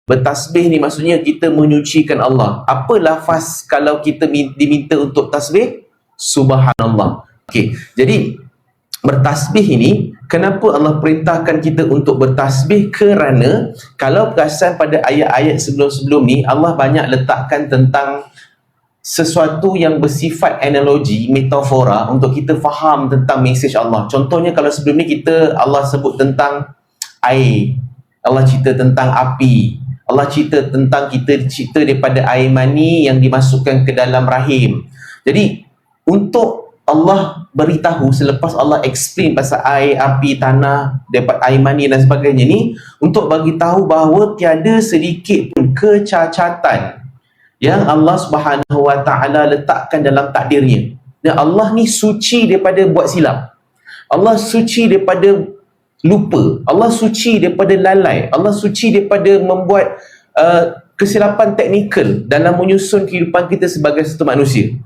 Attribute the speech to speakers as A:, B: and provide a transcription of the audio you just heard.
A: Bertasbih ni maksudnya kita menyucikan Allah. Apa lafaz kalau kita diminta untuk tasbih? Subhanallah. Okey, jadi bertasbih ini, kenapa Allah perintahkan kita untuk bertasbih? Kerana kalau perasan pada ayat-ayat sebelum-sebelum ni, Allah banyak letakkan tentang sesuatu yang bersifat analogi, metafora untuk kita faham tentang mesej Allah. Contohnya kalau sebelum ni Allah sebut tentang air, Allah cerita tentang api, Allah cerita tentang kita cerita daripada air mani yang dimasukkan ke dalam rahim. Jadi untuk Allah beritahu selepas Allah explain pasal air, api, tanah, dapat air mani dan sebagainya ni, untuk bagi tahu bahawa tiada sedikit pun kecacatan yang Allah Subhanahu Wa Taala letakkan dalam takdirnya. Dan Allah ni suci daripada buat silap. Allah suci daripada lupa. Allah suci daripada lalai. Allah suci daripada membuat kesilapan teknikal dalam menyusun kehidupan kita sebagai satu manusia.